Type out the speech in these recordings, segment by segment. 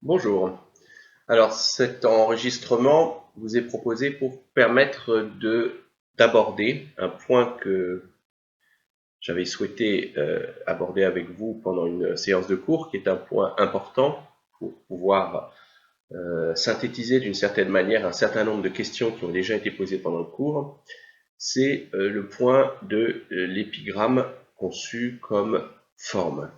Bonjour. Alors cet enregistrement vous est proposé pour permettre d'aborder un point que j'avais souhaité aborder avec vous pendant une séance de cours, qui est un point important pour pouvoir synthétiser d'une certaine manière un certain nombre de questions qui ont déjà été posées pendant le cours. C'est le point de l'épigramme conçu comme forme.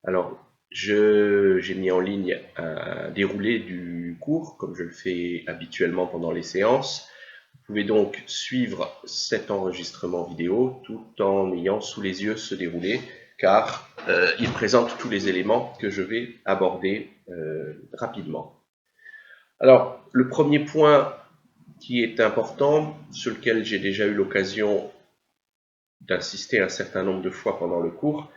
Alors, j'ai mis en ligne un déroulé du cours, comme je le fais habituellement pendant les séances. Vous pouvez donc suivre cet enregistrement vidéo tout en ayant sous les yeux ce déroulé, car il présente tous les éléments que je vais aborder rapidement. Alors, le premier point qui est important, sur lequel j'ai déjà eu l'occasion d'insister un certain nombre de fois pendant le cours,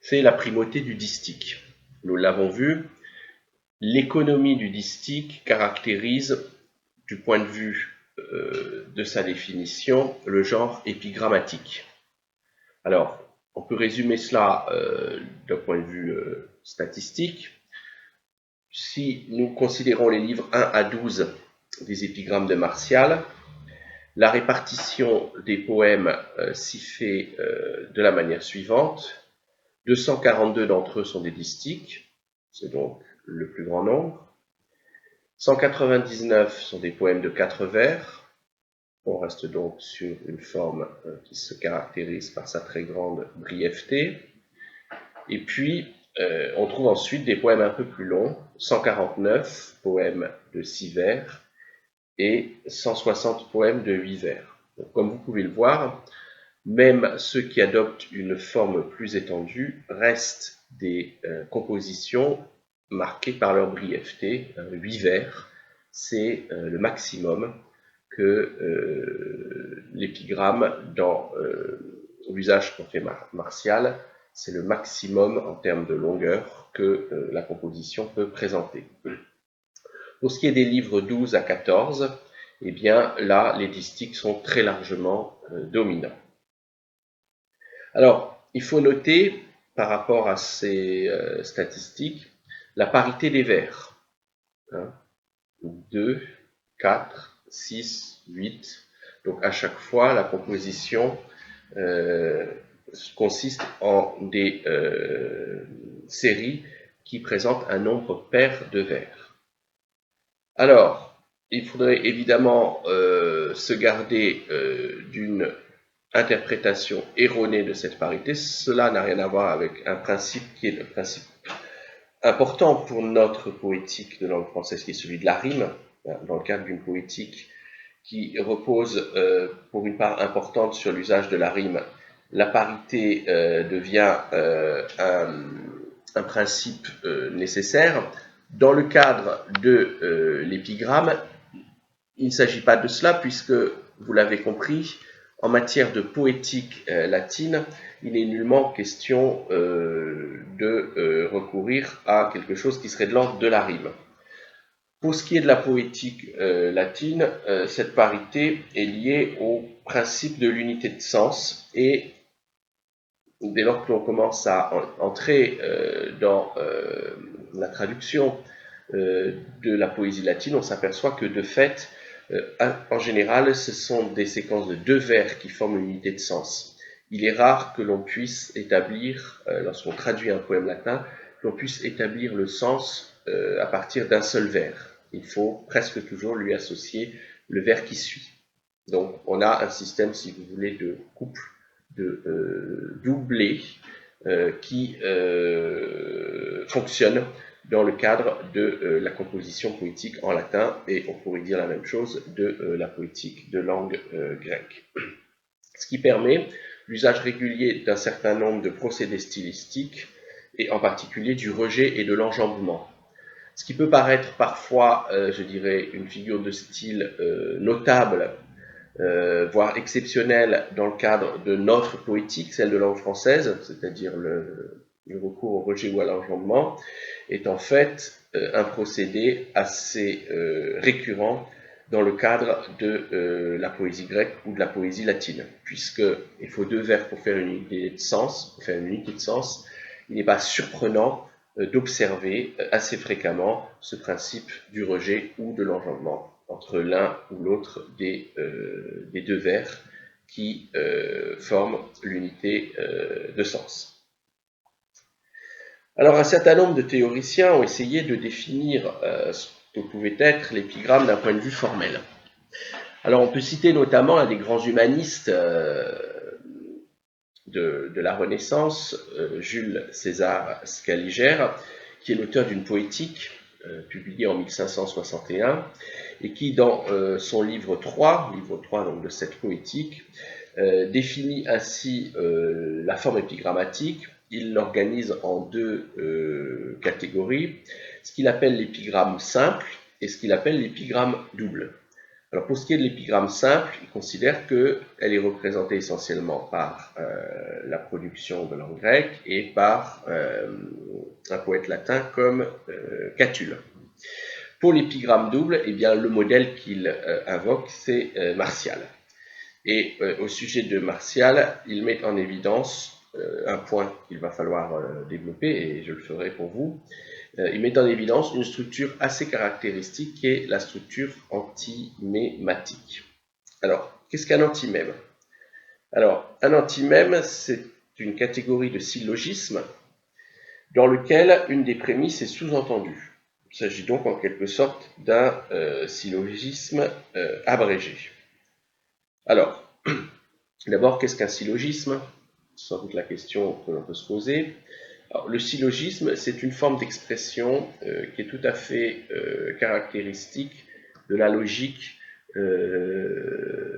c'est la primauté du distique. Nous l'avons vu, l'économie du distique caractérise, du point de vue de sa définition, le genre épigrammatique. Alors, on peut résumer cela d'un point de vue statistique. Si nous considérons les livres 1 à 12 des épigrammes de Martial, la répartition des poèmes s'y fait de la manière suivante. 242 d'entre eux sont des distiques, c'est donc le plus grand nombre. 199 sont des poèmes de 4 vers. On reste donc sur une forme qui se caractérise par sa très grande brièveté. Et puis, on trouve ensuite des poèmes un peu plus longs, 149 poèmes de 6 vers et 160 poèmes de 8 vers. Donc, comme vous pouvez le voir, même ceux qui adoptent une forme plus étendue restent des compositions marquées par leur brièveté. 8 vers, c'est le maximum que l'épigramme dans l'usage qu'en fait Martial, c'est le maximum en termes de longueur que la composition peut présenter. Pour ce qui est des livres 12 à 14, eh bien là, les distiques sont très largement dominants. Alors, il faut noter, par rapport à ces statistiques, la parité des vers. 2, 4, 6, 8. Donc, à chaque fois, la composition consiste en des séries qui présentent un nombre pair de vers. Alors, il faudrait évidemment se garder d'une interprétation erronée de cette parité. Cela n'a rien à voir avec un principe qui est le principe important pour notre poétique de langue française, qui est celui de la rime, dans le cadre d'une poétique qui repose pour une part importante sur l'usage de la rime. La parité devient un principe nécessaire. Dans le cadre de l'épigramme, il ne s'agit pas de cela, puisque, vous l'avez compris, en matière de poétique latine, il n'est nullement question de recourir à quelque chose qui serait de l'ordre de la rime. Pour ce qui est de la poétique latine, cette parité est liée au principe de l'unité de sens, et dès lors que l'on commence à entrer dans la traduction de la poésie latine, on s'aperçoit que de fait, en général, ce sont des séquences de 2 vers qui forment une unité de sens. Il est rare que l'on puisse établir, lorsqu'on traduit un poème latin, que l'on puisse établir le sens à partir d'un seul vers. Il faut presque toujours lui associer le vers qui suit. Donc on a un système, si vous voulez, de couple, de doublé, qui fonctionne dans le cadre de la composition poétique en latin, et on pourrait dire la même chose de la poétique de langue grecque. Ce qui permet l'usage régulier d'un certain nombre de procédés stylistiques, et en particulier du rejet et de l'enjambement. Ce qui peut paraître parfois, je dirais, une figure de style notable, voire exceptionnelle dans le cadre de notre poétique, celle de langue française, c'est-à-dire le recours au rejet ou à l'enjambement, est en fait un procédé assez récurrent dans le cadre de la poésie grecque ou de la poésie latine, puisqu'il faut 2 vers pour faire une unité de sens, il n'est pas surprenant d'observer assez fréquemment ce principe du rejet ou de l'enjambement entre l'un ou l'autre des deux vers qui forment l'unité de sens. Alors, un certain nombre de théoriciens ont essayé de définir ce que pouvait être l'épigramme d'un point de vue formel. Alors, on peut citer notamment un des grands humanistes de la Renaissance, Jules César Scaliger, qui est l'auteur d'une poétique publiée en 1561, et qui, dans son livre 3 donc, de cette poétique, définit ainsi la forme épigrammatique. Il l'organise en deux catégories, ce qu'il appelle l'épigramme simple et ce qu'il appelle l'épigramme double. Alors pour ce qui est de l'épigramme simple, il considère qu'elle est représentée essentiellement par la production de langue grecque et par un poète latin comme Catulle. Pour l'épigramme double, eh bien, le modèle qu'il invoque, c'est Martial. Et au sujet de Martial, il met en évidence un point qu'il va falloir développer, et je le ferai pour vous. Il met en évidence une structure assez caractéristique qui est la structure antimématique. Alors, qu'est-ce qu'un antimème? Alors, un antimème, c'est une catégorie de syllogisme dans lequel une des prémices est sous-entendue. Il s'agit donc en quelque sorte d'un syllogisme abrégé. Alors, d'abord, qu'est-ce qu'un syllogisme? C'est sans doute la question que l'on peut se poser. Alors, le syllogisme, c'est une forme d'expression qui est tout à fait caractéristique de la logique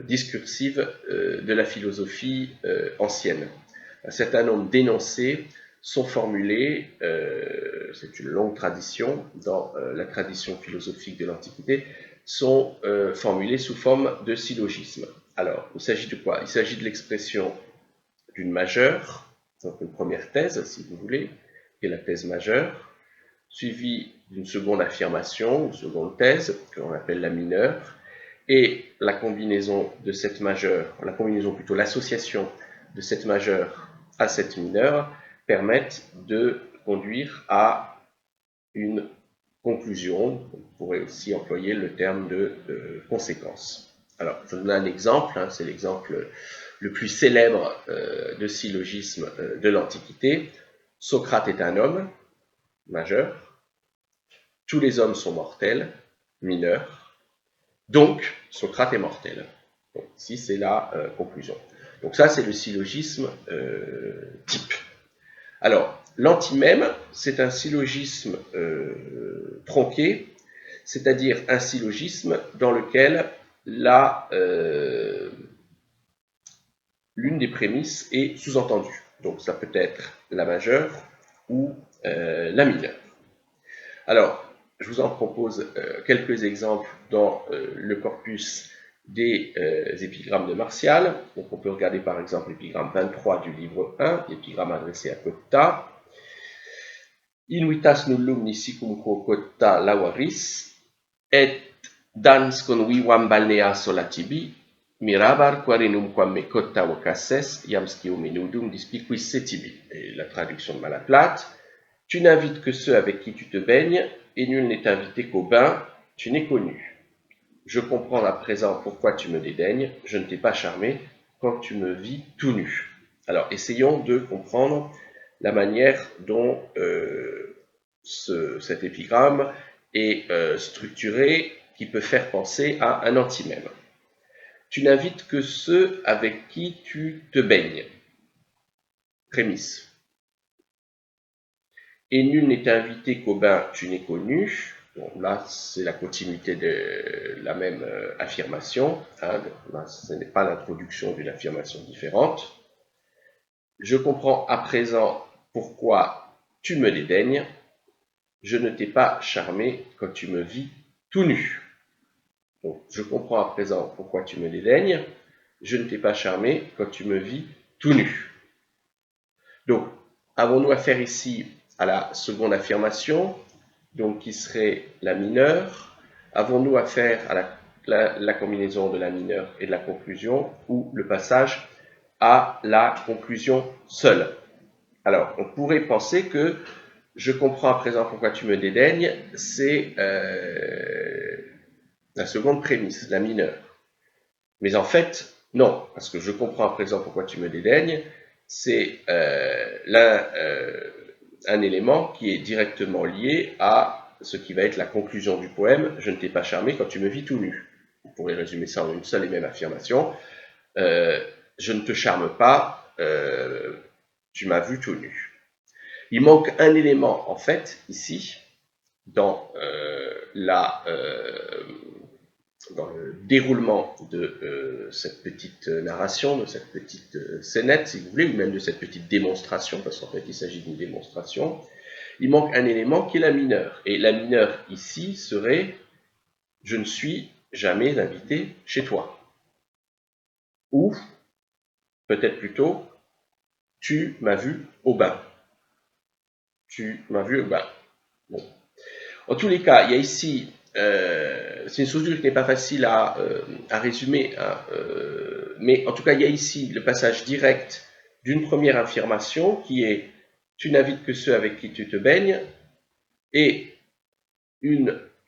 discursive de la philosophie ancienne. Un certain nombre d'énoncés sont formulés, c'est une longue tradition dans la tradition philosophique de l'Antiquité, sont formulés sous forme de syllogisme. Alors, il s'agit de quoi? Il s'agit de l'expression d'une majeure, donc une première thèse, si vous voulez, qui est la thèse majeure, suivie d'une seconde affirmation, une seconde thèse, que l'on appelle la mineure, et la combinaison de cette majeure, la combinaison plutôt l'association de cette majeure à cette mineure, permettent de conduire à une conclusion. On pourrait aussi employer le terme de conséquence. Alors, je donne un exemple, c'est l'exemple le plus célèbre de syllogisme de l'Antiquité. Socrate est un homme, majeur. Tous les hommes sont mortels, mineur. Donc, Socrate est mortel. Donc, ici, c'est la conclusion. Donc ça, c'est le syllogisme type. Alors, l'antimème, c'est un syllogisme tronqué, c'est-à-dire un syllogisme dans lequel l'une des prémices est sous-entendue. Donc ça peut être la majeure ou la mineure. Alors, je vous en propose quelques exemples dans le corpus des épigrammes de Martial. Donc on peut regarder par exemple l'épigramme 23 du livre 1, l'épigramme adressé à Cotta. Inuitas nullum nisicum quo Cotta lawaris, et dans convivam balnea solatibi, mirabar quarinum quam me Cotta vocaces, iam scium inudum dispiquis setibi. Et la traduction de Malaplate. Tu n'invites que ceux avec qui tu te baignes, et nul n'est invité qu'au bain, tu n'es connu. Je comprends à présent pourquoi tu me dédaignes, je ne t'ai pas charmé quand tu me vis tout nu. Alors, essayons de comprendre la manière dont cet épigramme est structuré, qui peut faire penser à un antimème. Tu n'invites que ceux avec qui tu te baignes. Prémisse. Et nul n'est invité qu'au bain, tu n'es connu. Bon, là, c'est la continuité de la même affirmation. Là, ce n'est pas l'introduction d'une affirmation différente. Je comprends à présent pourquoi tu me dédaignes. Je ne t'ai pas charmé quand tu me vis tout nu. Donc, je comprends à présent pourquoi tu me dédaignes. Je ne t'ai pas charmé quand tu me vis tout nu. Donc, avons-nous affaire ici à la seconde affirmation, donc qui serait la mineure? Avons-nous affaire à la combinaison de la mineure et de la conclusion, ou le passage à la conclusion seule? Alors, on pourrait penser que je comprends à présent pourquoi tu me dédaignes, c'est la seconde prémisse, la mineure. Mais en fait, non, parce que je comprends à présent pourquoi tu me dédaignes, c'est un élément qui est directement lié à ce qui va être la conclusion du poème « Je ne t'ai pas charmé quand tu me vis tout nu ». Vous pourrez résumer ça en une seule et même affirmation. Je ne te charme pas, tu m'as vu tout nu. Il manque un élément, en fait, ici, dans le déroulement de cette petite narration, de cette petite scénette, si vous voulez, ou même de cette petite démonstration, parce qu'en fait il s'agit d'une démonstration, il manque un élément qui est la mineure. Et la mineure ici serait « je ne suis jamais invité chez toi ». Ou, peut-être plutôt, « tu m'as vu au bain ». Tu m'as vu au bain. Bon. En tous les cas, il y a ici, c'est une structure qui n'est pas facile à résumer, hein, mais en tout cas, il y a ici le passage direct d'une première affirmation qui est « tu n'invites que ceux avec qui tu te baignes » et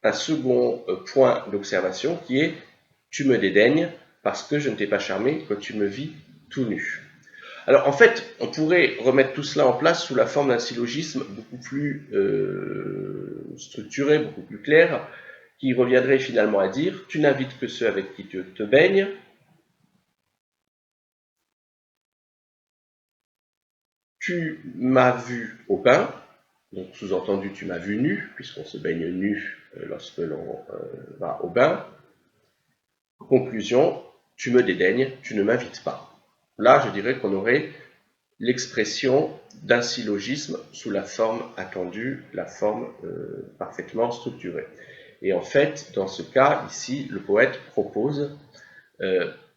un second point d'observation qui est « tu me dédaignes parce que je ne t'ai pas charmé quand tu me vis tout nu ». Alors en fait, on pourrait remettre tout cela en place sous la forme d'un syllogisme beaucoup plus structuré, beaucoup plus clair, qui reviendrait finalement à dire « tu n'invites que ceux avec qui tu te baignes ». Tu m'as vu au bain, donc sous-entendu tu m'as vu nu, puisqu'on se baigne nu lorsque l'on va au bain. Conclusion, tu me dédaignes, tu ne m'invites pas. Là, je dirais qu'on aurait l'expression d'un syllogisme sous la forme attendue, la forme parfaitement structurée. Et en fait, dans ce cas, ici, le poète propose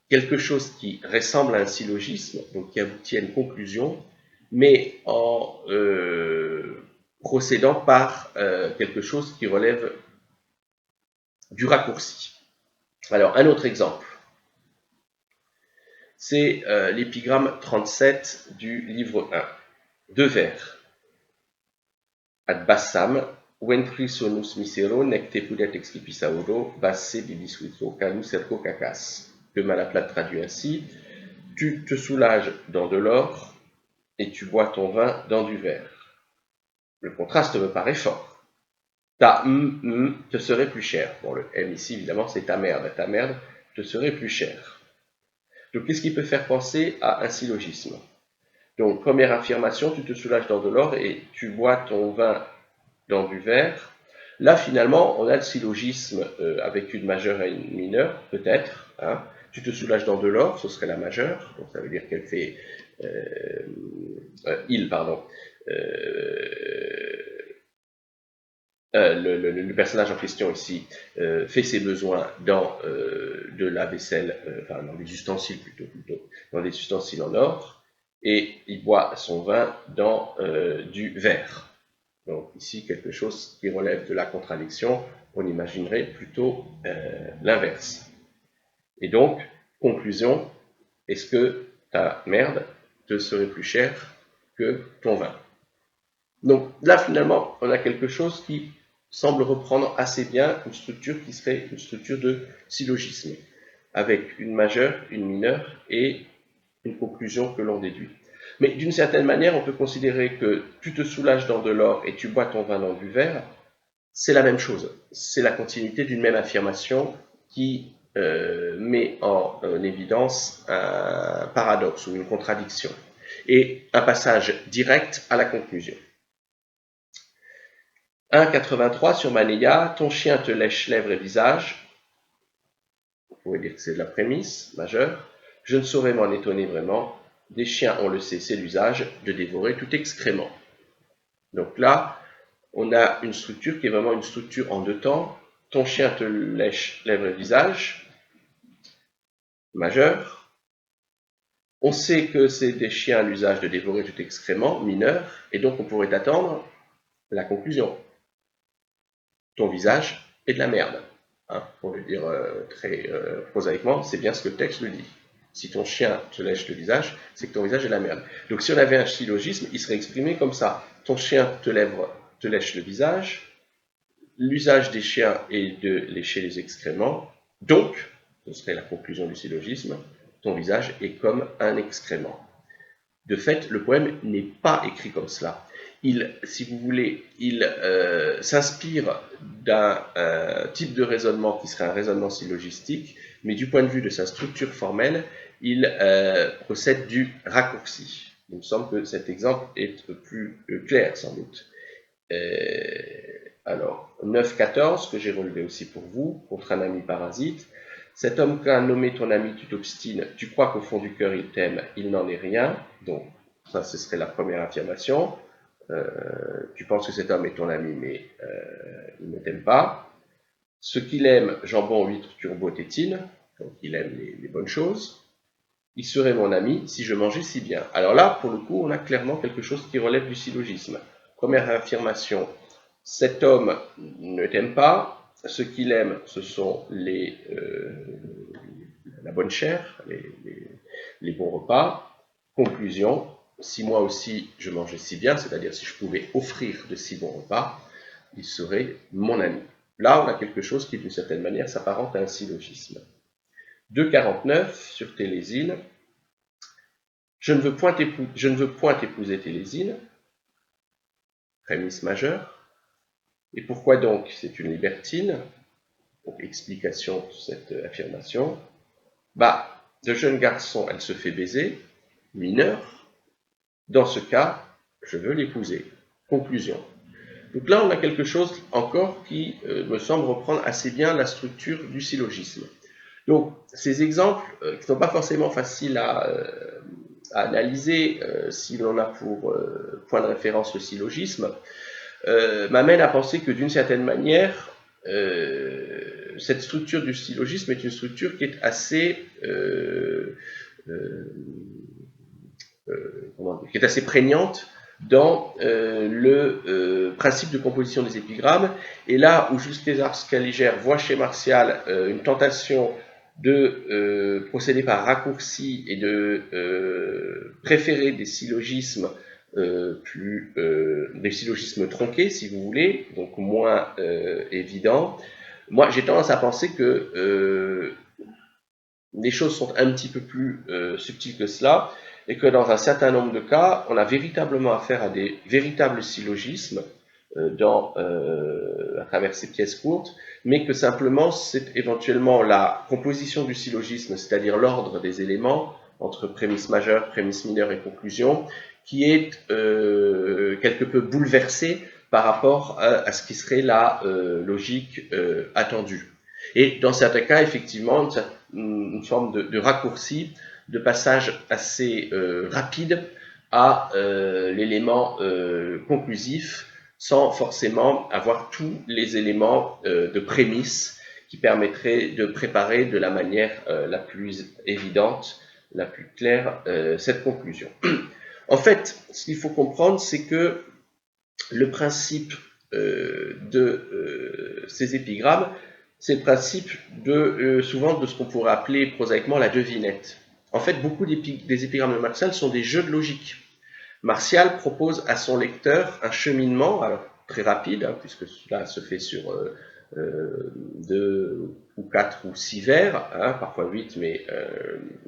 quelque chose qui ressemble à un syllogisme, donc qui aboutit à une conclusion, mais en procédant par quelque chose qui relève du raccourci. Alors, un autre exemple, c'est l'épigramme 37 du livre 1. Deux vers. Ad bassam, ventri sonus misero, nec te pudet excipisauro, basse bibisuito, canus ergo cacas. Que Malaplat traduit ainsi, tu te soulages dans de l'or et tu bois ton vin dans du verre. Le contraste me paraît fort. Ta te serait plus cher. Bon, le M ici, évidemment, c'est ta merde te serait plus cher. Donc, qu'est-ce qui peut faire penser à un syllogisme? Donc, première affirmation, tu te soulages dans de l'or et tu bois ton vin dans du verre. Là, finalement, on a le syllogisme avec une majeure et une mineure, peut-être. Hein. Tu te soulages dans de l'or, ce serait la majeure, donc ça veut dire qu'elle fait... le personnage en question ici fait ses besoins dans de la vaisselle, enfin dans des ustensiles plutôt, dans des ustensiles en or, et il boit son vin dans du verre. Donc ici, quelque chose qui relève de la contradiction, on imaginerait plutôt l'inverse. Et donc, conclusion, est-ce que ta merde te serait plus chère que ton vin? Donc là, finalement, on a quelque chose qui semble reprendre assez bien une structure qui serait une structure de syllogisme, avec une majeure, une mineure et une conclusion que l'on déduit. Mais d'une certaine manière, on peut considérer que tu te soulages dans de l'or et tu bois ton vin dans du verre, c'est la même chose. C'est la continuité d'une même affirmation qui met en évidence un paradoxe ou une contradiction et un passage direct à la conclusion. 1,83 sur Manéa, ton chien te lèche lèvres et visage. Vous pouvez dire que c'est de la prémisse majeure. Je ne saurais m'en étonner vraiment. Des chiens, on le sait, c'est l'usage de dévorer tout excrément. Donc là, on a une structure qui est vraiment une structure en deux temps. Ton chien te lèche lèvres et visage, majeur. On sait que c'est des chiens à l'usage de dévorer tout excrément, mineur, et donc on pourrait attendre la conclusion. Ton visage est de la merde. Hein, pour le dire très prosaïquement, c'est bien ce que le texte le dit. Si ton chien te lèche le visage, c'est que ton visage est de la merde. Donc si on avait un syllogisme, il serait exprimé comme ça. Ton chien te te lèche le visage. L'usage des chiens est de lécher les excréments. Donc, ce serait la conclusion du syllogisme, ton visage est comme un excrément. De fait, le poème n'est pas écrit comme cela. Si vous voulez, il s'inspire d'un type de raisonnement qui serait un raisonnement syllogistique, mais du point de vue de sa structure formelle, il procède du raccourci. Il me semble que cet exemple est plus clair, sans doute. Alors, 9-14, que j'ai relevé aussi pour vous, contre un ami parasite. Cet homme qu'a nommé ton ami, tu t'obstines, tu crois qu'au fond du cœur il t'aime, il n'en est rien. Donc, ça, ce serait la première affirmation. Tu penses que cet homme est ton ami, mais il ne t'aime pas. Ce qu'il aime, jambon, huître, turbo, tétine, donc il aime les bonnes choses. Il serait mon ami si je mangeais si bien. Alors là, pour le coup, on a clairement quelque chose qui relève du syllogisme. Première affirmation, cet homme ne t'aime pas. Ce qu'il aime, ce sont la bonne chair, les bons repas. Conclusion, si moi aussi je mangeais si bien, c'est-à-dire si je pouvais offrir de si bons repas, il serait mon ami. Là, on a quelque chose qui, d'une certaine manière, s'apparente à un syllogisme. 2,49 sur Télésine. Je ne veux point épouser Télésine, prémisse majeure. Et pourquoi donc c'est une libertine? Donc, explication de cette affirmation. De jeune garçon, elle se fait baiser, mineur. Dans ce cas, je veux l'épouser. Conclusion. Donc là, on a quelque chose encore qui me semble reprendre assez bien la structure du syllogisme. Donc, ces exemples, qui ne sont pas forcément faciles à analyser si l'on a pour point de référence le syllogisme, m'amène à penser que d'une certaine manière, cette structure du syllogisme est une structure qui est assez prégnante dans le principe de composition des épigrammes. Et là où Jules César Scaliger voit chez Martial une tentation de procéder par raccourci et de préférer des syllogismes des syllogismes tronqués, si vous voulez, donc moins évidents. Moi, j'ai tendance à penser que les choses sont un petit peu plus subtiles que cela, et que dans un certain nombre de cas, on a véritablement affaire à des véritables syllogismes à travers ces pièces courtes, mais que simplement c'est éventuellement la composition du syllogisme, c'est-à-dire l'ordre des éléments entre prémisse majeure, prémisse mineure et conclusion, qui est quelque peu bouleversée par rapport à ce qui serait la logique attendue. Et dans certains cas, effectivement, une forme de raccourci, de passage assez rapide à l'élément conclusif, sans forcément avoir tous les éléments de prémisse qui permettraient de préparer de la manière la plus évidente, la plus claire, cette conclusion. En fait, ce qu'il faut comprendre, c'est que le principe de ces épigrammes, c'est le principe souvent de ce qu'on pourrait appeler prosaïquement la devinette. En fait, beaucoup des épigrammes de Martial sont des jeux de logique. Martial propose à son lecteur un cheminement, alors très rapide, puisque cela se fait sur 2 ou 4 ou 6 vers, parfois 8, mais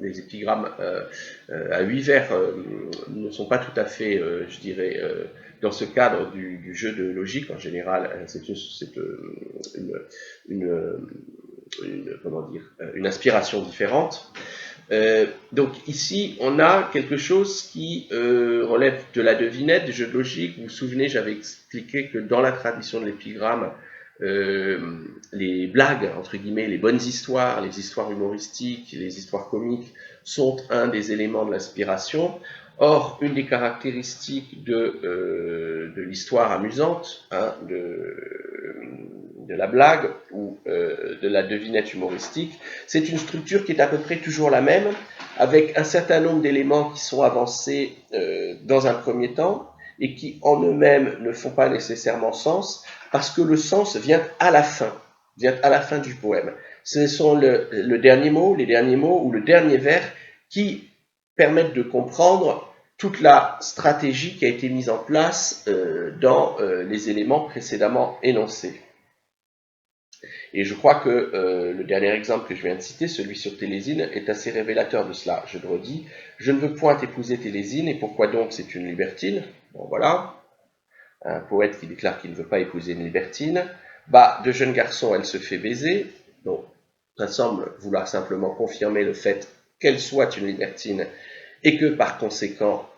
les épigrammes à 8 vers ne sont pas tout à fait, je dirais, dans ce cadre du jeu de logique. En général, c'est une inspiration différente. Donc ici, on a quelque chose qui relève de la devinette, du jeu de logique. Vous vous souvenez, j'avais expliqué que dans la tradition de l'épigramme, les blagues, entre guillemets, les bonnes histoires, les histoires humoristiques, les histoires comiques sont un des éléments de l'inspiration. Or, une des caractéristiques de l'histoire amusante, de la blague ou de la devinette humoristique, c'est une structure qui est à peu près toujours la même, avec un certain nombre d'éléments qui sont avancés dans un premier temps et qui en eux-mêmes ne font pas nécessairement sens, parce que le sens vient à la fin du poème. Ce sont le dernier mot, les derniers mots ou le dernier vers qui permettent de comprendre toute la stratégie qui a été mise en place dans les éléments précédemment énoncés. Et je crois que le dernier exemple que je viens de citer, celui sur Télésine, est assez révélateur de cela. Je le redis, je ne veux point épouser Télésine, et pourquoi donc c'est une libertine? Bon voilà, un poète qui déclare qu'il ne veut pas épouser une libertine. Bah, de jeune garçon, elle se fait baiser, donc ça semble vouloir simplement confirmer le fait qu'elle soit une libertine, et que par conséquent,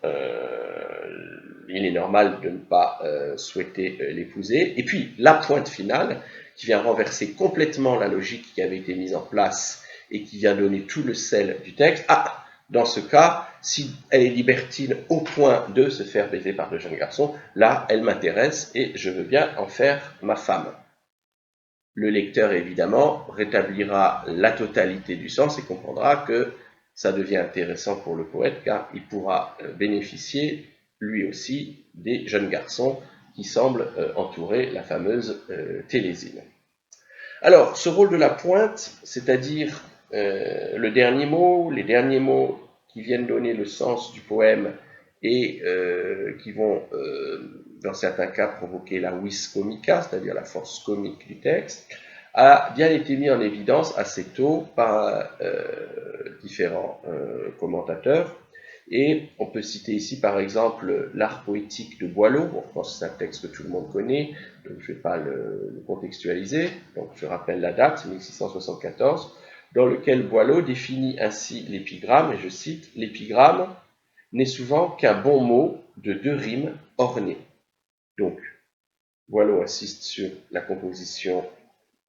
il est normal de ne pas souhaiter l'épouser. Et puis, la pointe finale, qui vient renverser complètement la logique qui avait été mise en place et qui vient donner tout le sel du texte. Ah, dans ce cas, si elle est libertine au point de se faire baiser par de jeunes garçons, là, elle m'intéresse et je veux bien en faire ma femme. Le lecteur, évidemment, rétablira la totalité du sens et comprendra que ça devient intéressant pour le poète car il pourra bénéficier, lui aussi, des jeunes garçons qui semblent entourer la fameuse Télésine. Alors, ce rôle de la pointe, c'est-à-dire le dernier mot, les derniers mots qui viennent donner le sens du poème et qui vont, dans certains cas, provoquer la vis comica, c'est-à-dire la force comique du texte, a bien été mis en évidence assez tôt par différents commentateurs. Et on peut citer ici par exemple l'art poétique de Boileau. Bon, je pense que c'est un texte que tout le monde connaît, donc je ne vais pas le contextualiser. Donc je rappelle la date, 1674, dans lequel Boileau définit ainsi l'épigramme, et je cite, l'épigramme n'est souvent qu'un bon mot de deux rimes ornées. Donc Boileau insiste sur la composition,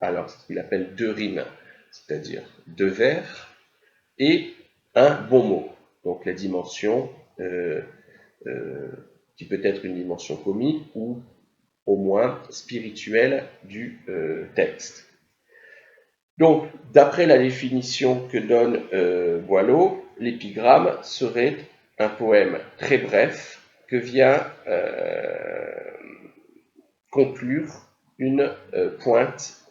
alors ce qu'il appelle deux rimes, c'est-à-dire deux vers, et un bon mot. Donc la dimension qui peut être une dimension comique ou au moins spirituelle du texte. Donc, d'après la définition que donne Boileau, l'épigramme serait un poème très bref que vient conclure une pointe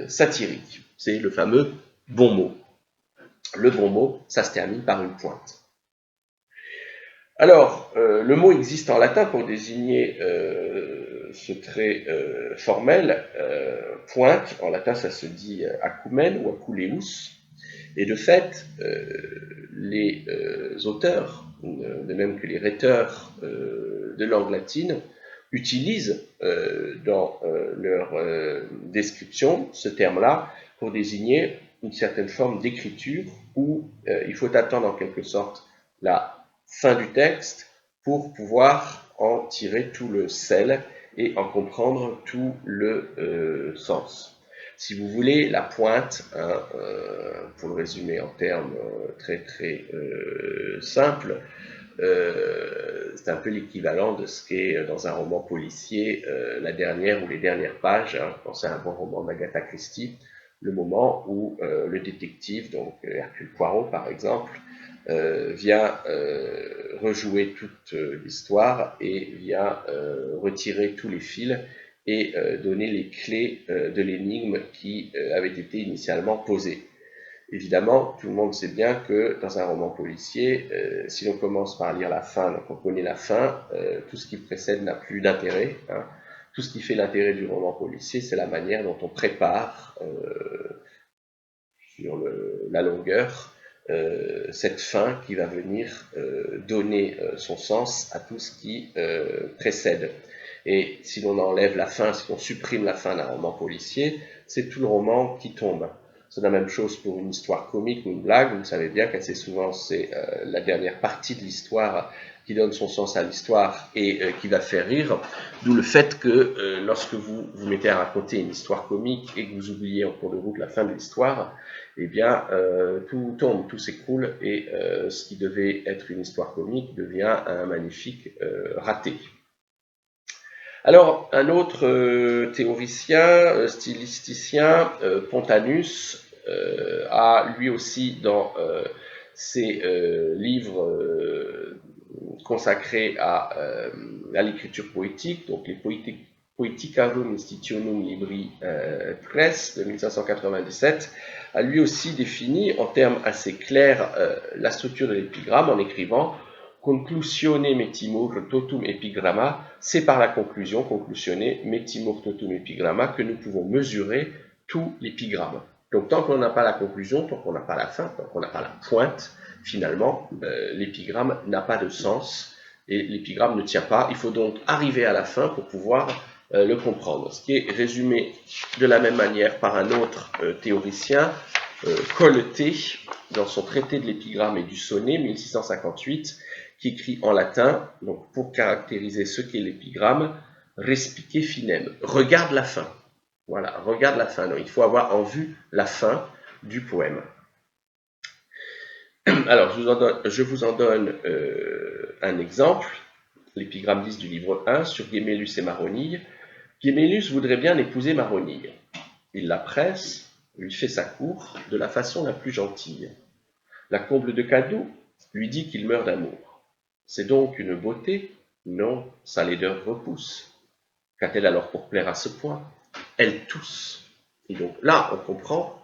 satirique. C'est le fameux bon mot. Le bon mot, ça se termine par une pointe. Alors, le mot existe en latin pour désigner ce trait formel. Pointe, en latin, ça se dit acumen ou aculeus. Et de fait, les auteurs, de même que les rhéteurs de langue latine, utilisent dans leur description ce terme-là pour désigner une certaine forme d'écriture où il faut attendre en quelque sorte la fin du texte pour pouvoir en tirer tout le sel et en comprendre tout le sens. Si vous voulez, la pointe, hein, pour le résumer en termes très simples, c'est un peu l'équivalent de ce qu'est dans un roman policier la dernière ou les dernières pages, hein, quand c'est un bon roman d'Agatha Christie, le moment où le détective, donc Hercule Poirot par exemple, vient rejouer toute l'histoire et vient retirer tous les fils et donner les clés de l'énigme qui avait été initialement posée. Évidemment, tout le monde sait bien que dans un roman policier, si l'on commence par lire la fin, donc on connaît la fin, tout ce qui précède n'a plus d'intérêt. Hein. Tout ce qui fait l'intérêt du roman policier, c'est la manière dont on prépare sur la longueur cette fin qui va venir donner son sens à tout ce qui précède. Et si l'on enlève la fin, si l'on supprime la fin d'un roman policier, c'est tout le roman qui tombe. C'est la même chose pour une histoire comique ou une blague. Vous savez bien qu'assez souvent, c'est la dernière partie de l'histoire qui donne son sens à l'histoire et qui va faire rire. D'où le fait que lorsque vous vous mettez à raconter une histoire comique et que vous oubliez en cours de route la fin de l'histoire, eh bien, tout tombe, tout s'écroule et ce qui devait être une histoire comique devient un magnifique raté. Alors, un autre théoricien, stylisticien, Pontanus, a lui aussi dans ses livres consacrés à l'écriture poétique, donc les Poeticarum Institutionum Libri Press de 1597, a lui aussi défini en termes assez clairs la structure de l'épigramme en écrivant conclusione metimur totum epigramma, c'est par la conclusion, conclusione metimur totum epigramma, que nous pouvons mesurer tout l'épigramme. Donc tant qu'on n'a pas la conclusion, tant qu'on n'a pas la fin, tant qu'on n'a pas la pointe, finalement, l'épigramme n'a pas de sens et l'épigramme ne tient pas. Il faut donc arriver à la fin pour pouvoir le comprendre. Ce qui est résumé de la même manière par un autre théoricien, Colleté, dans son traité de l'épigramme et du sonnet, 1658, qui écrit en latin, donc pour caractériser ce qu'est l'épigramme, respice finem, regarde la fin. Voilà, regarde la fin. Donc, il faut avoir en vue la fin du poème. Alors, je vous en donne un exemple, l'épigramme 10 du livre 1 sur Gémélus et Maronille. Gémélus voudrait bien épouser Maronille. Il la presse, lui fait sa cour de la façon la plus gentille. La comble de cadeaux lui dit qu'il meurt d'amour. C'est donc une beauté? Non, sa laideur repousse. Qu'a-t-elle alors pour plaire à ce point? Elle tousse. Et donc là, on comprend,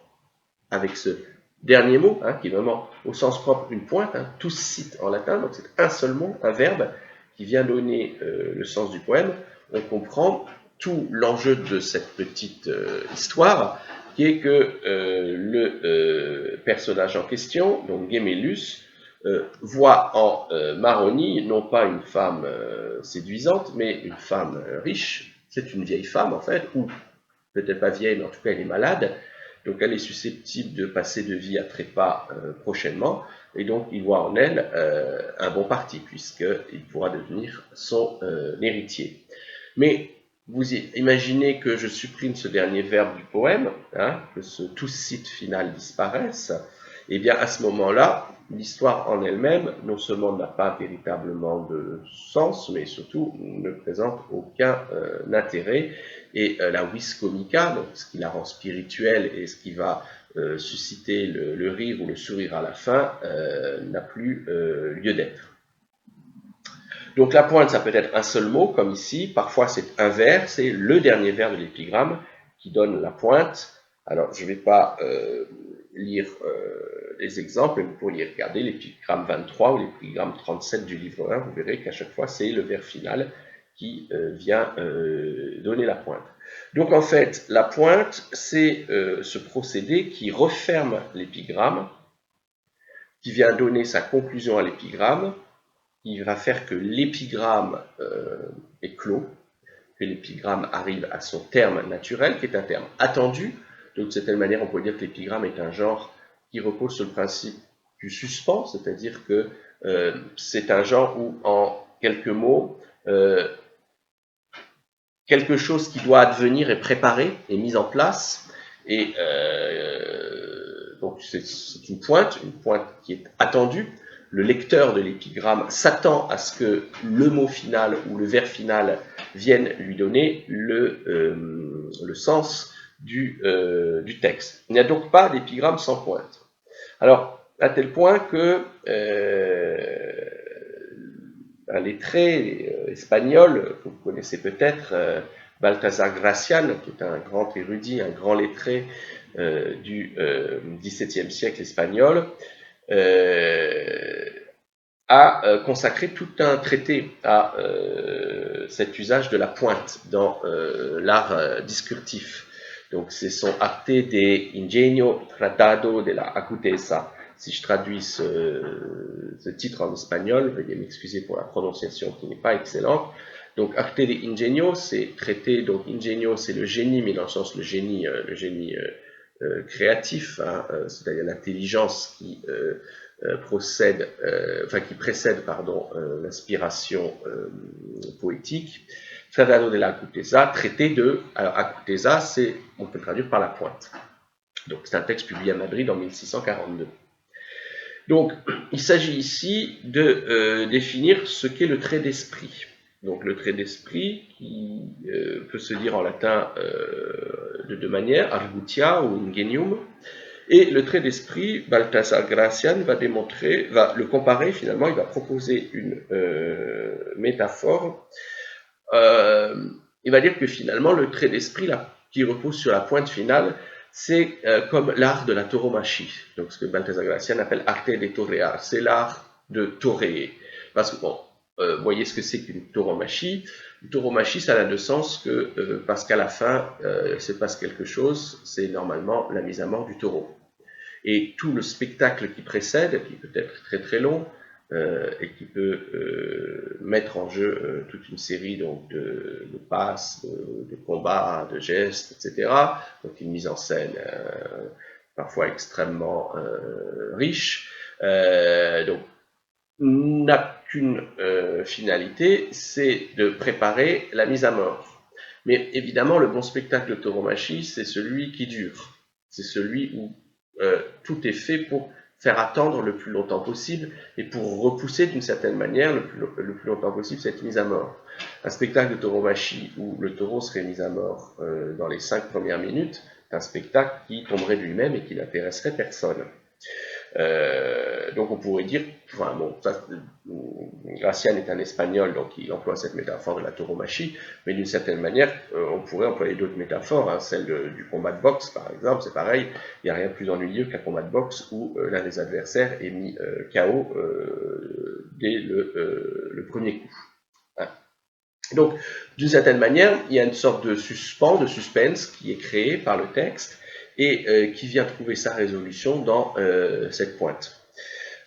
avec ce dernier mot, qui est vraiment au sens propre une pointe, toussite en latin, donc c'est un seul mot, un verbe, qui vient donner le sens du poème, on comprend tout l'enjeu de cette petite histoire, qui est que le personnage en question, donc Gémélus, voit en Maronille non pas une femme séduisante, mais une femme riche. C'est une vieille femme en fait, ou peut-être pas vieille, mais en tout cas elle est malade, donc elle est susceptible de passer de vie à trépas prochainement, et donc il voit en elle un bon parti, puisqu'il pourra devenir son héritier. Mais vous imaginez que je supprime ce dernier verbe du poème, que ce toussite final disparaisse, et bien à ce moment-là, l'histoire en elle-même, non seulement n'a pas véritablement de sens, mais surtout ne présente aucun intérêt, et la vis comica, donc ce qui la rend spirituelle et ce qui va susciter le rire ou le sourire à la fin, n'a plus lieu d'être. Donc la pointe, ça peut être un seul mot, comme ici. Parfois, c'est un vers, c'est le dernier vers de l'épigramme qui donne la pointe. Alors, je ne vais pas lire les exemples, mais vous pourriez regarder l'épigramme 23 ou l'épigramme 37 du livre 1. Vous verrez qu'à chaque fois, c'est le vers final qui vient donner la pointe. Donc, en fait, la pointe, c'est ce procédé qui referme l'épigramme, qui vient donner sa conclusion à l'épigramme, qui va faire que l'épigramme est clos, que l'épigramme arrive à son terme naturel, qui est un terme attendu. Donc, de cette manière, on peut dire que l'épigramme est un genre qui repose sur le principe du suspens, c'est-à-dire que c'est un genre où, en quelques mots, quelque chose qui doit advenir est préparé, est mis en place, et donc c'est une pointe qui est attendue. Le lecteur de l'épigramme s'attend à ce que le mot final ou le vers final vienne lui donner le sens du texte. Il n'y a donc pas d'épigramme sans pointe. Alors, à tel point que un lettré espagnol, que vous connaissez peut-être, Baltasar Gracián, qui est un grand érudit, un grand lettré du XVIIe siècle espagnol, a consacré tout un traité à cet usage de la pointe dans l'art discursif. Donc c'est son Arte de Ingenio Tratado de la Acuteza. Si je traduis ce titre en espagnol, veuillez m'excuser pour la prononciation qui n'est pas excellente. Donc Arte de Ingenio, c'est traité, donc Ingenio c'est le génie, mais dans le sens le génie créatif, c'est-à-dire l'intelligence qui précède l'inspiration poétique. Tratado de la Acuteza, traité de. Alors, Acuteza, on peut traduire par la pointe. Donc, c'est un texte publié à Madrid en 1642. Donc, il s'agit ici de définir ce qu'est le trait d'esprit. Donc, le trait d'esprit, qui peut se dire en latin de deux manières, argutia ou ingenium. Et le trait d'esprit, Baltasar Gracián va le comparer finalement, il va proposer une métaphore. Il va dire que finalement, le trait d'esprit qui repose sur la pointe finale, c'est comme l'art de la tauromachie. Donc ce que Baltasar Gracián appelle arte de torear, c'est l'art de toréer. Parce que, bon, vous voyez ce que c'est qu'une tauromachie. Une tauromachie, ça n'a de sens que parce qu'à la fin, se passe quelque chose, c'est normalement la mise à mort du taureau. Et tout le spectacle qui précède, qui peut être très très long, et qui peut mettre en jeu toute une série donc, de passes, de combats, de gestes, etc. Donc une mise en scène parfois extrêmement riche. Donc n'a qu'une finalité, c'est de préparer la mise à mort. Mais évidemment, le bon spectacle de tauromachie, c'est celui qui dure. C'est celui où tout est fait pour faire attendre le plus longtemps possible et pour repousser d'une certaine manière le plus longtemps possible cette mise à mort. Un spectacle de tauromachie où le taureau serait mis à mort dans les 5 premières minutes, c'est un spectacle qui tomberait de lui-même et qui n'intéresserait personne. Donc on pourrait dire, enfin bon, Gracian est un espagnol, donc il emploie cette métaphore de la tauromachie, mais d'une certaine manière, on pourrait employer d'autres métaphores, hein, celle du combat de boxe par exemple, c'est pareil, il n'y a rien de plus ennuyeux qu'un combat de boxe où l'un des adversaires est mis KO dès le premier coup. Hein. Donc, d'une certaine manière, il y a une sorte de suspense qui est créé par le texte, et qui vient trouver sa résolution dans cette pointe.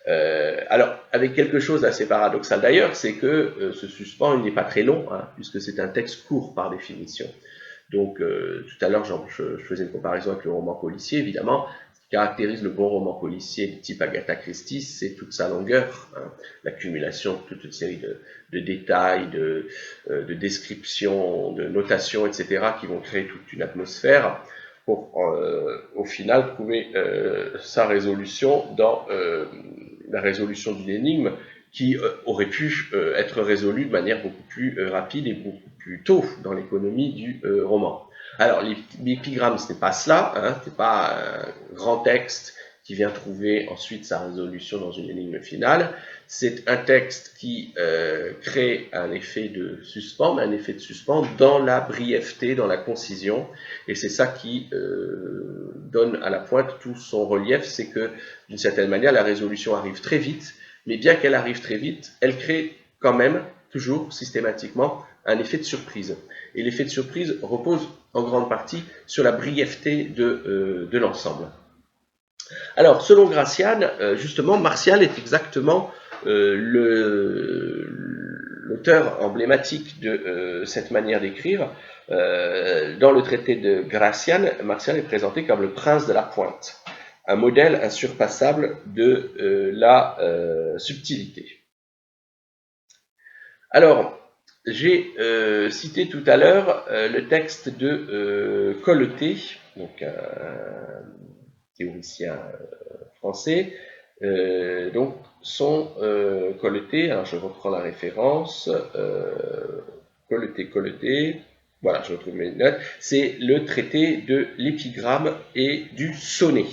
Alors, avec quelque chose d'assez paradoxal d'ailleurs, c'est que ce suspens, il n'est pas très long, hein, puisque c'est un texte court par définition. Donc, tout à l'heure, je faisais une comparaison avec le roman policier, évidemment. Ce qui caractérise le bon roman policier de type Agatha Christie, c'est toute sa longueur, hein, l'accumulation de toute une série de détails, de descriptions, de notations, etc., qui vont créer toute une atmosphère pour, au final, trouver sa résolution dans la résolution d'une énigme qui aurait pu être résolue de manière beaucoup plus rapide et beaucoup plus tôt dans l'économie du roman. Alors, l'épigramme, ce n'est pas cela, hein, ce n'est pas un grand texte qui vient trouver ensuite sa résolution dans une énigme finale. C'est un texte qui crée un effet de suspens, mais un effet de suspens dans la brièveté, dans la concision, et c'est ça qui donne à la pointe tout son relief, c'est que d'une certaine manière, la résolution arrive très vite, mais bien qu'elle arrive très vite, elle crée quand même, toujours, systématiquement, un effet de surprise. Et l'effet de surprise repose en grande partie sur la brièveté de l'ensemble. Alors, selon Gracian, justement, Martial est exactement l'auteur emblématique de cette manière d'écrire. Dans le traité de Gracian, Martial est présenté comme le prince de la pointe, un modèle insurpassable de la subtilité. Alors, j'ai cité tout à l'heure le texte de Colleté, donc un théoricien français. Donc, son Colleté, alors je reprends la référence, Colleté, voilà, je retrouve mes notes, c'est le traité de l'épigramme et du sonnet.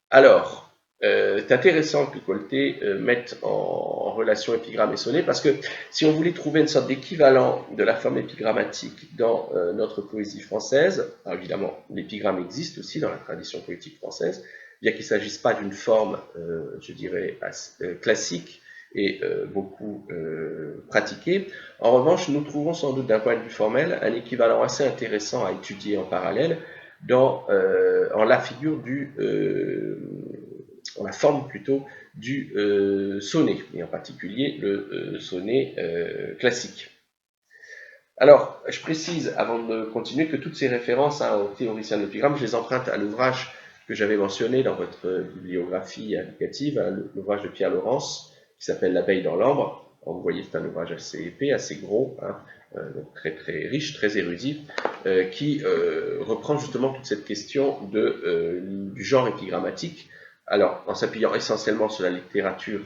Alors, c'est intéressant que Colleté mette en relation épigramme et sonnet, parce que si on voulait trouver une sorte d'équivalent de la forme épigrammatique dans notre poésie française, alors évidemment, l'épigramme existe aussi dans la tradition poétique française, bien qu'il ne s'agisse pas d'une forme, je dirais, classique et beaucoup pratiquée. En revanche, nous trouvons sans doute d'un point de vue formel un équivalent assez intéressant à étudier en parallèle en la figure en la forme plutôt du sonnet, et en particulier le sonnet classique. Alors, je précise, avant de continuer, que toutes ces références aux théoriciens de l'épigramme, je les emprunte à l'ouvrage que j'avais mentionné dans votre bibliographie indicative, l'ouvrage de Pierre Laurence, qui s'appelle L'abeille dans l'ambre. Vous voyez, c'est un ouvrage assez épais, assez gros, hein, donc très très riche, très érudit, qui reprend justement toute cette question du genre épigrammatique, alors en s'appuyant essentiellement sur la littérature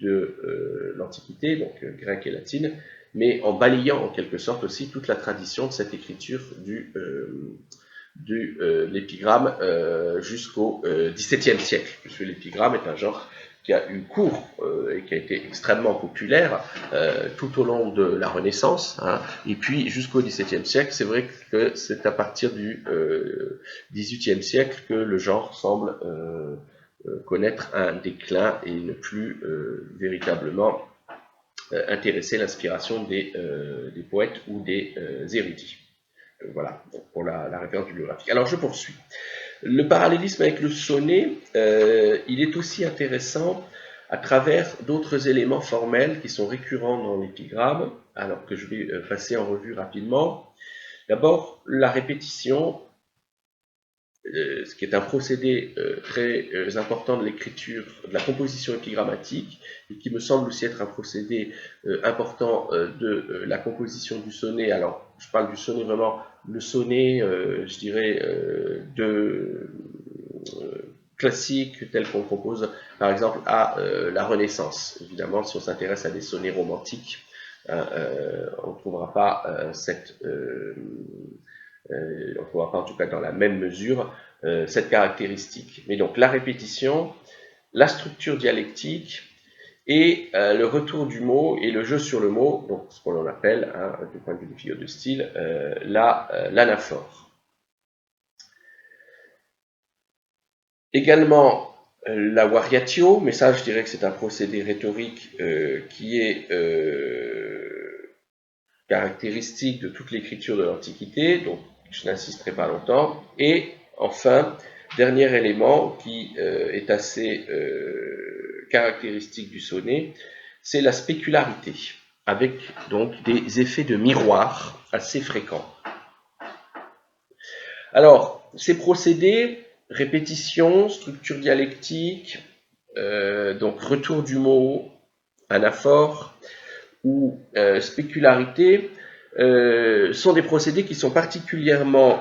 de l'Antiquité, donc grecque et latine, mais en balayant en quelque sorte aussi toute la tradition de cette écriture de l'épigramme jusqu'au XVIIe siècle, puisque l'épigramme est un genre qui a eu cours et qui a été extrêmement populaire tout au long de la Renaissance, hein, et puis jusqu'au XVIIe siècle. C'est vrai que c'est à partir du XVIIIe siècle que le genre semble connaître un déclin et ne plus véritablement intéressé l'inspiration des poètes ou des érudits. Voilà, pour la référence bibliographique. Alors je poursuis. Le parallélisme avec le sonnet, il est aussi intéressant à travers d'autres éléments formels qui sont récurrents dans l'épigramme, alors que je vais passer en revue rapidement. D'abord, la répétition, ce qui est un procédé très important de l'écriture, de la composition épigrammatique, et qui me semble aussi être un procédé important de la composition du sonnet. Alors, je parle du sonnet vraiment, le sonnet, je dirais, classique, tel qu'on compose, par exemple, à la Renaissance. Évidemment, si on s'intéresse à des sonnets romantiques, on ne trouvera pas on ne trouvera pas en tout cas dans la même mesure cette caractéristique. Mais donc la répétition, la structure dialectique et le retour du mot et le jeu sur le mot, donc ce qu'on appelle, du point de vue des figures de style, l'anaphore. Également la variatio, mais ça je dirais que c'est un procédé rhétorique qui est caractéristique de toute l'écriture de l'Antiquité, donc je n'insisterai pas longtemps. Et enfin, dernier élément qui est assez caractéristique du sonnet, c'est la spécularité, avec donc des effets de miroir assez fréquents. Alors, ces procédés, répétition, structure dialectique, donc retour du mot, anaphore ou spécularité, sont des procédés qui sont particulièrement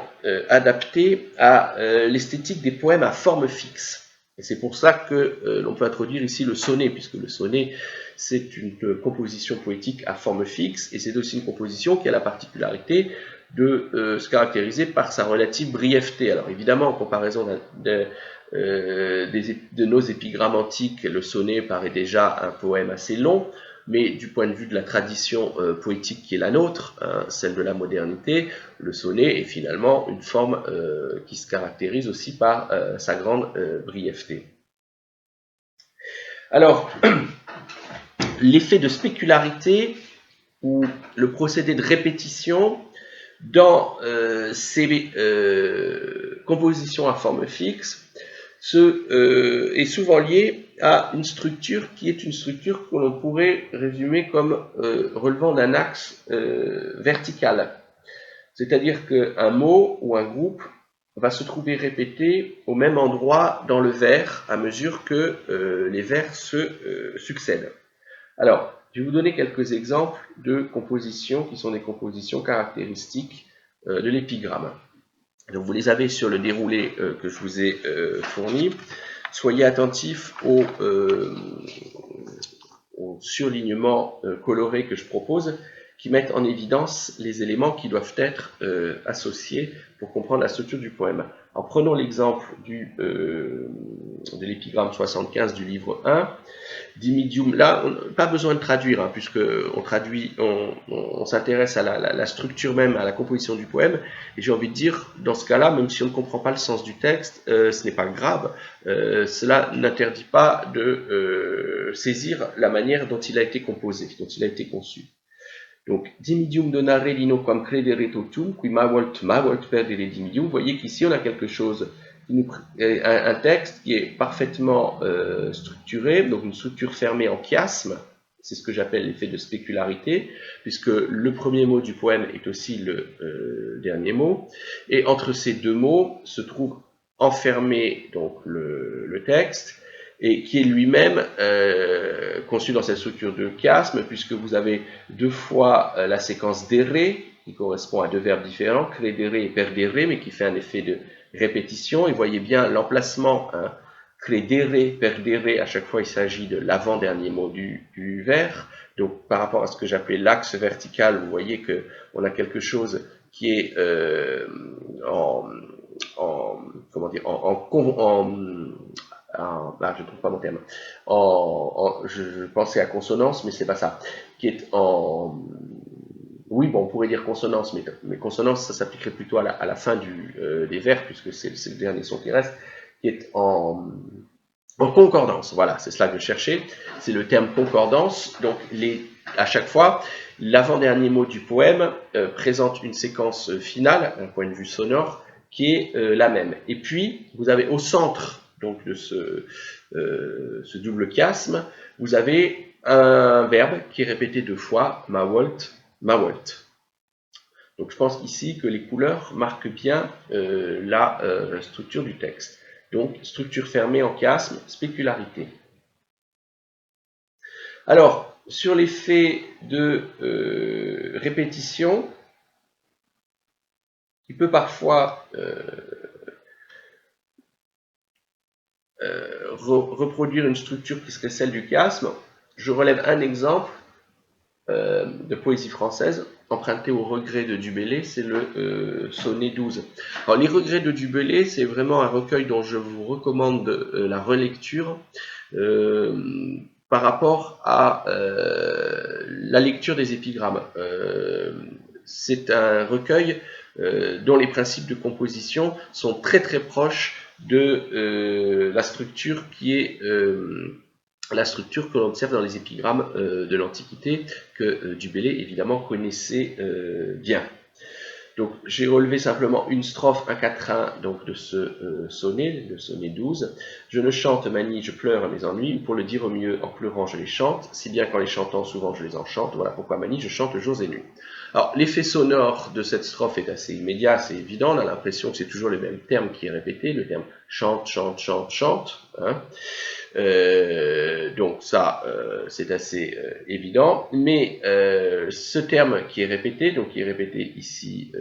adaptés à l'esthétique des poèmes à forme fixe. Et c'est pour ça que l'on peut introduire ici le sonnet, puisque le sonnet, c'est une composition poétique à forme fixe, et c'est aussi une composition qui a la particularité de se caractériser par sa relative brièveté. Alors évidemment, en comparaison de nos épigrammes antiques, le sonnet paraît déjà un poème assez long, mais du point de vue de la tradition poétique qui est la nôtre, celle de la modernité, le sonnet est finalement une forme qui se caractérise aussi par sa grande brièveté. Alors, l'effet de spécularité ou le procédé de répétition dans ces compositions à forme fixe est souvent lié à une structure qui est une structure que l'on pourrait résumer comme relevant d'un axe vertical. C'est-à-dire qu'un mot ou un groupe va se trouver répété au même endroit dans le vers à mesure que les vers se succèdent. Alors, je vais vous donner quelques exemples de compositions qui sont des compositions caractéristiques de l'épigramme. Donc vous les avez sur le déroulé que je vous ai fourni. Soyez attentifs au surlignement coloré que je propose, qui mettent en évidence les éléments qui doivent être associés pour comprendre la structure du poème. Alors prenons l'exemple de l'épigramme 75 du livre 1. Dimidium, là, pas besoin de traduire, puisque on s'intéresse à la structure même, à la composition du poème, et j'ai envie de dire, dans ce cas-là, même si on ne comprend pas le sens du texte, ce n'est pas grave, cela n'interdit pas de saisir la manière dont il a été composé, dont il a été conçu. Donc, dimidium donare lino quam credere totum, qui ma volt perdere dimidium. Vous voyez qu'ici on a quelque chose, un texte qui est parfaitement structuré, donc une structure fermée en chiasme, c'est ce que j'appelle l'effet de spécularité, puisque le premier mot du poème est aussi le dernier mot, et entre ces deux mots se trouve enfermé donc le texte, et qui est lui-même conçu dans cette structure de chiasme, puisque vous avez deux fois la séquence dere, qui correspond à deux verbes différents, credere et perdere, mais qui fait un effet de répétition, et voyez bien l'emplacement, credere, perdere, à chaque fois il s'agit de l'avant-dernier mot du vers, donc par rapport à ce que j'appelais l'axe vertical, vous voyez qu'on a quelque chose qui est je ne trouve pas mon terme. Je pensais à consonance, mais c'est pas ça. Qui est en. Oui, bon, on pourrait dire consonance, mais consonance, ça s'appliquerait plutôt à la fin des vers, puisque c'est le dernier son qui reste, qui est en En concordance, voilà, c'est cela que je cherchais, c'est le terme concordance. Donc, à chaque fois, l'avant-dernier mot du poème présente une séquence finale, d'un point de vue sonore, qui est la même. Et puis, vous avez au centre donc, de ce double chiasme, vous avez un verbe qui est répété 2 fois, mawalt, mawalt. Donc je pense ici que les couleurs marquent bien la structure du texte. Donc structure fermée en chiasme, spécularité. Alors, sur l'effet de répétition, qui peut parfois reproduire une structure qui serait celle du chiasme, je relève un exemple de poésie française emprunté aux regrets de Du Bellay, c'est le sonnet 12. Alors, les regrets de Du Bellay, c'est vraiment un recueil dont je vous recommande la relecture par rapport à la lecture des épigrammes. C'est un recueil dont les principes de composition sont très très proches de la structure qui est la structure que l'on observe dans les épigrammes de l'Antiquité, que Du Bellay évidemment connaissait bien. Donc j'ai relevé simplement une strophe, un quatrain donc, de ce sonnet, le sonnet 12. Je ne chante ma nie, je pleure mes ennuis, ou pour le dire au mieux, en pleurant je les chante, si bien qu'en les chantant souvent je les enchante, voilà pourquoi ma nie, je chante jour et nuit. Alors l'effet sonore de cette strophe est assez immédiat, c'est évident, on a l'impression que c'est toujours le même terme qui est répété, le terme chante, chante, chante, chante. Hein. Donc ça, c'est assez évident. Mais ce terme qui est répété, donc qui est répété ici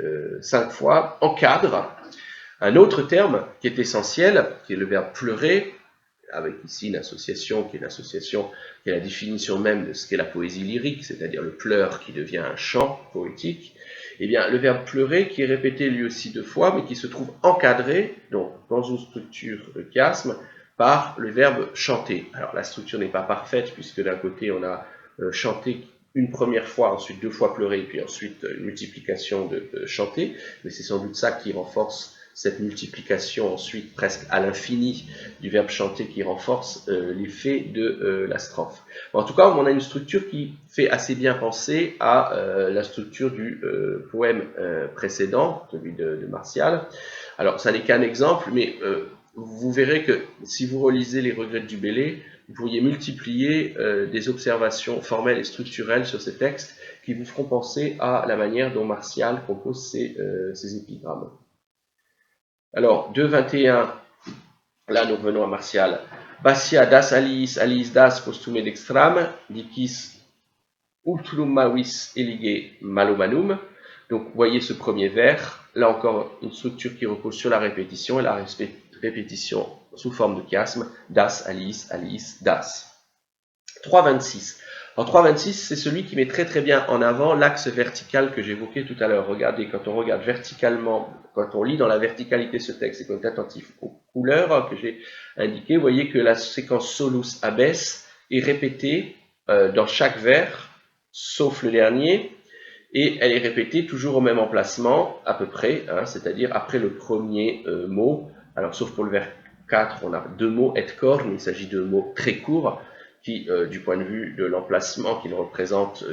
5 fois, encadre un autre terme qui est essentiel, qui est le verbe pleurer, avec ici une association qui est la définition même de ce qu'est la poésie lyrique, c'est-à-dire le pleur qui devient un chant poétique. Eh bien, le verbe pleurer qui est répété lui aussi 2 fois, mais qui se trouve encadré, donc dans une structure de chiasme, par le verbe chanter. Alors la structure n'est pas parfaite, puisque d'un côté on a chanté une première fois, ensuite 2 fois pleurer, puis ensuite une multiplication de chanter, mais c'est sans doute ça qui renforce cette multiplication ensuite presque à l'infini du verbe chanter qui renforce l'effet de la strophe. Bon, en tout cas, on a une structure qui fait assez bien penser à la structure du poème précédent, celui de Martial. Alors, ça n'est qu'un exemple, mais vous verrez que si vous relisez les regrets de Du Bellay, vous pourriez multiplier des observations formelles et structurelles sur ces textes qui vous feront penser à la manière dont Martial compose ses épigrammes. Alors, 2.21, là nous revenons à Martial. Basia das aliis, aliis das postume dextram, dicis ultrum mavis elige malomanum. Donc, vous voyez ce premier vers, là encore une structure qui repose sur la répétition, et la répétition sous forme de chiasme, das, aliis, aliis, das. 3.26. En 3.26, c'est celui qui met très très bien en avant l'axe vertical que j'évoquais tout à l'heure. Regardez, quand on regarde verticalement, quand on lit dans la verticalité ce texte et qu'on est attentif aux couleurs que j'ai indiquées, vous voyez que la séquence solus abes est répétée dans chaque vers, sauf le dernier, et elle est répétée toujours au même emplacement, à peu près, hein, c'est-à-dire après le premier mot. Alors, sauf pour le vers 4, on a 2 mots, et corps, mais il s'agit de mots très courts, qui, du point de vue de l'emplacement qu'ils représentent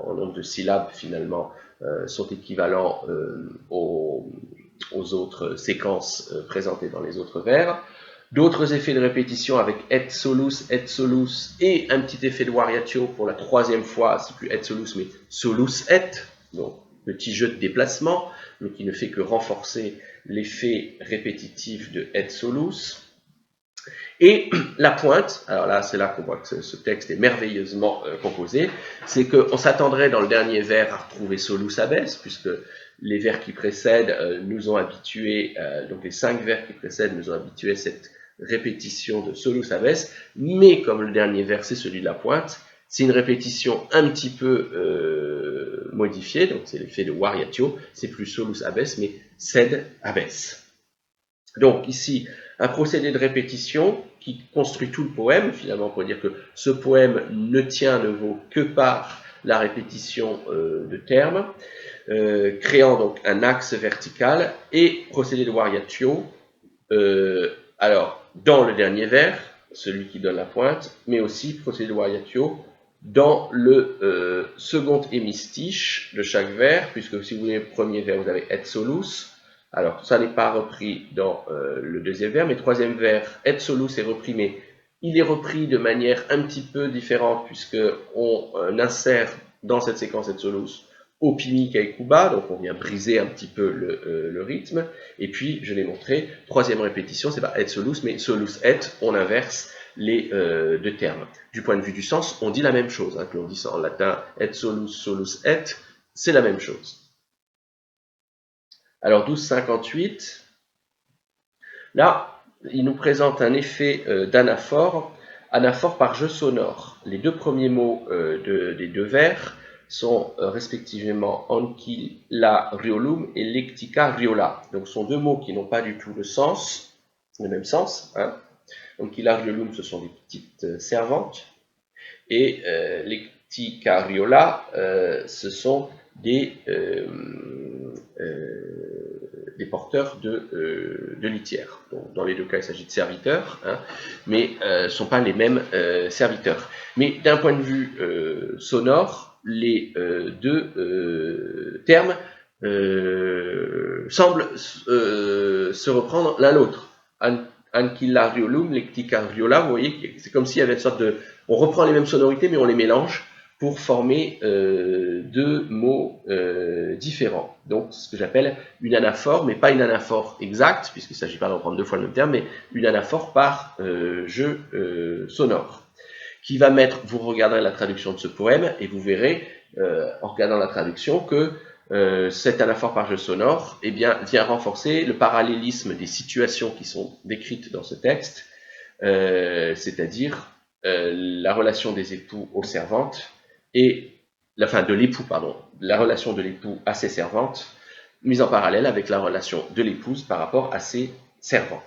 en nombre de syllabes, finalement, sont équivalents aux autres séquences présentées dans les autres vers. D'autres effets de répétition avec et solus, et un petit effet de variatio pour la 3e fois, c'est plus et solus, mais solus et, donc petit jeu de déplacement, mais qui ne fait que renforcer l'effet répétitif de et solus. Et la pointe, alors là, c'est là qu'on voit que ce texte est merveilleusement composé, c'est qu'on s'attendrait dans le dernier vers à retrouver solus abes, puisque les vers qui précèdent nous ont habitués, donc les 5 vers qui précèdent nous ont habitués à cette répétition de solus abes, mais comme le dernier vers c'est celui de la pointe, c'est une répétition un petit peu modifiée, donc c'est l'effet de variatio, c'est plus solus abes, mais sed abes. Donc ici, un procédé de répétition qui construit tout le poème, finalement, pour dire que ce poème ne vaut que par la répétition de termes, créant donc un axe vertical, et procédé de variatio, alors, dans le dernier vers, celui qui donne la pointe, mais aussi procéduariatio dans le second hémistiche de chaque vers, puisque si vous voulez le premier vers, vous avez et solus. Alors, ça n'est pas repris dans le deuxième vers, mais le troisième vers, et solus est repris, mais il est repris de manière un petit peu différente, puisqu'on insère dans cette séquence et solus opimica et kuba, donc on vient briser un petit peu le rythme. Et puis, je l'ai montré, troisième répétition, c'est pas et solus, mais solus et, on inverse les deux termes. Du point de vue du sens, on dit la même chose, que l'on dit ça en latin, et solus, solus et, c'est la même chose. Alors 1258, là, il nous présente un effet d'anaphore, anaphore par jeu sonore. Les deux premiers mots des deux vers sont respectivement ancilla riolum et lectica riola. Donc ce sont deux mots qui n'ont pas du tout le même sens. Ancilla riolum, ce sont des petites servantes, et lectica riola, ce sont des porteurs de litière. Donc, dans les deux cas, il s'agit de serviteurs, mais ne sont pas les mêmes serviteurs. Mais d'un point de vue sonore, les deux termes semblent se reprendre l'un l'autre. Ancilla riolum, lectica riola, vous voyez, c'est comme s'il y avait une sorte de... On reprend les mêmes sonorités, mais on les mélange pour former deux mots différents. Donc, ce que j'appelle une anaphore, mais pas une anaphore exacte, puisqu'il ne s'agit pas de reprendre deux fois le même terme, mais une anaphore par jeu sonore, qui va mettre, vous regarderez la traduction de ce poème, et vous verrez, en regardant la traduction, que cette anaphore par jeu sonore vient renforcer le parallélisme des situations qui sont décrites dans ce texte, c'est-à-dire la relation des époux aux servantes, de l'époux, la relation de l'époux à ses servantes, mise en parallèle avec la relation de l'épouse par rapport à ses servants.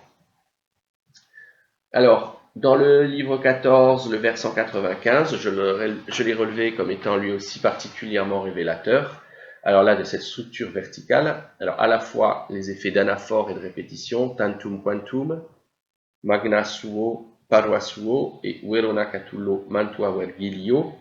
Alors, dans le livre 14, le vers 195, je l'ai relevé comme étant lui aussi particulièrement révélateur. Alors là, de cette structure verticale, alors à la fois les effets d'anaphore et de répétition, tantum quantum, magna suo, parva suo et verona catullo mantua vergilio.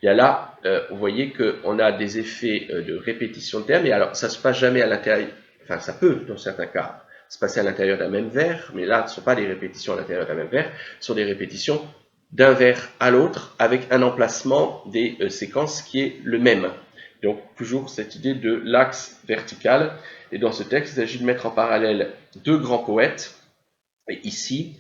Bien là, vous voyez qu'on a des effets de répétition de termes, et alors ça se passe jamais à l'intérieur, enfin ça peut dans certains cas se passer à l'intérieur d'un même vers, mais là ce ne sont pas des répétitions à l'intérieur d'un même vers, ce sont des répétitions d'un vers à l'autre avec un emplacement des séquences qui est le même. Donc toujours cette idée de l'axe vertical, et dans ce texte il s'agit de mettre en parallèle deux grands poètes, et ici,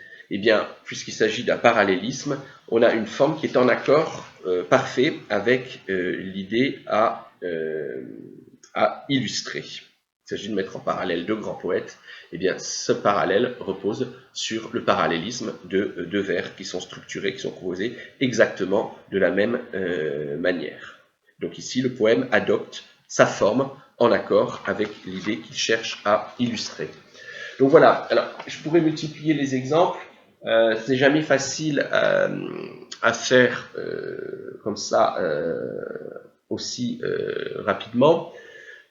puisqu'il s'agit d'un parallélisme, on a une forme qui est en accord parfait avec l'idée à illustrer. Il s'agit de mettre en parallèle deux grands poètes. Ce parallèle repose sur le parallélisme de deux vers qui sont structurés, qui sont composés exactement de la même manière. Donc ici, le poème adopte sa forme en accord avec l'idée qu'il cherche à illustrer. Donc voilà, alors je pourrais multiplier les exemples, c'est jamais facile à faire comme ça aussi rapidement,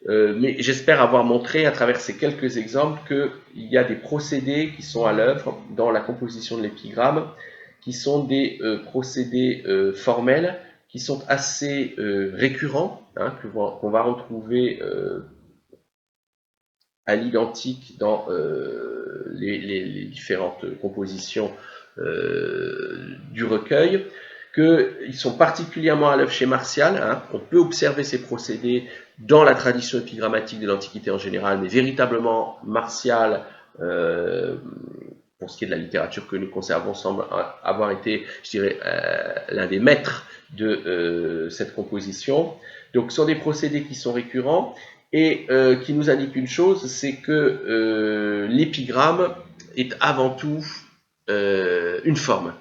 mais j'espère avoir montré à travers ces quelques exemples qu'il y a des procédés qui sont à l'œuvre dans la composition de l'épigramme, qui sont des procédés formels, qui sont assez récurrents, qu'on va retrouver à l'identique dans les différentes compositions du recueil, qu'ils sont particulièrement à l'œuvre chez Martial. On peut observer ces procédés dans la tradition épigrammatique de l'Antiquité en général, mais véritablement Martial, pour ce qui est de la littérature que nous conservons, semble avoir été, je dirais, l'un des maîtres de cette composition. Donc ce sont des procédés qui sont récurrents, et qui nous indique une chose, c'est que l'épigramme est avant tout une forme.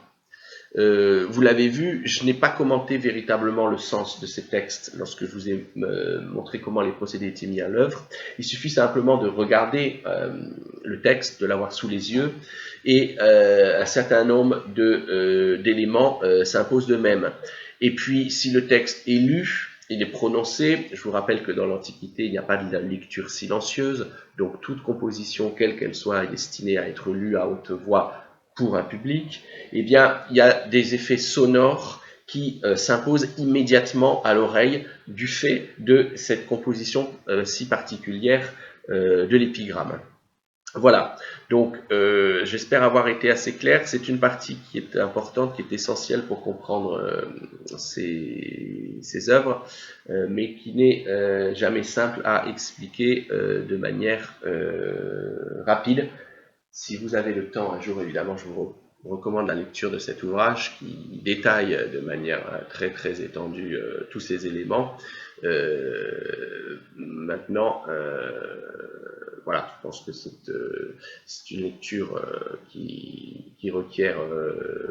Vous l'avez vu, je n'ai pas commenté véritablement le sens de ces textes lorsque je vous ai montré comment les procédés étaient mis à l'œuvre. Il suffit simplement de regarder le texte, de l'avoir sous les yeux, et un certain nombre d'éléments s'imposent d'eux-mêmes. Et puis, si le texte est lu, il est prononcé. Je vous rappelle que dans l'Antiquité, il n'y a pas de lecture silencieuse, donc toute composition, quelle qu'elle soit, est destinée à être lue à haute voix pour un public, eh bien, il y a des effets sonores qui s'imposent immédiatement à l'oreille du fait de cette composition si particulière de l'épigramme. Voilà, donc j'espère avoir été assez clair. C'est une partie qui est importante, qui est essentielle pour comprendre ces œuvres, mais qui n'est jamais simple à expliquer de manière rapide. Si vous avez le temps, un jour évidemment, je vous recommande la lecture de cet ouvrage qui détaille de manière très très étendue tous ces éléments. Maintenant, voilà, je pense que c'est une lecture qui requiert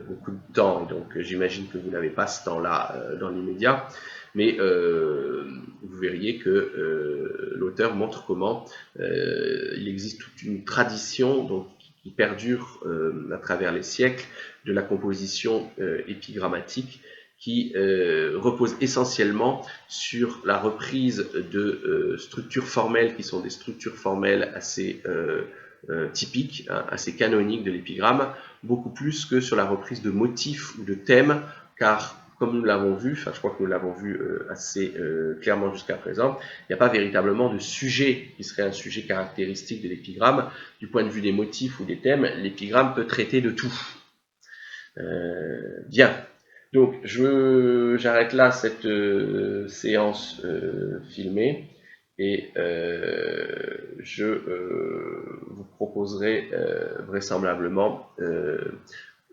beaucoup de temps, et donc j'imagine que vous n'avez pas ce temps-là dans l'immédiat, mais vous verriez que l'auteur montre comment il existe toute une tradition donc, qui perdure à travers les siècles de la composition épigrammatique qui repose essentiellement sur la reprise de structures formelles qui sont des structures formelles assez typiques, hein, assez canoniques de l'épigramme, beaucoup plus que sur la reprise de motifs ou de thèmes, car comme nous l'avons vu, enfin je crois que nous l'avons vu assez clairement jusqu'à présent, il n'y a pas véritablement de sujet qui serait un sujet caractéristique de l'épigramme. Du point de vue des motifs ou des thèmes, l'épigramme peut traiter de tout. Bien. Donc, j'arrête là cette séance filmée et je vous proposerai vraisemblablement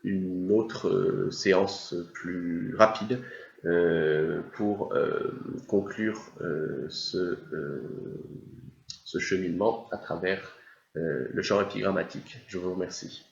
une autre séance plus rapide pour conclure ce cheminement à travers le champ épigrammatique. Je vous remercie.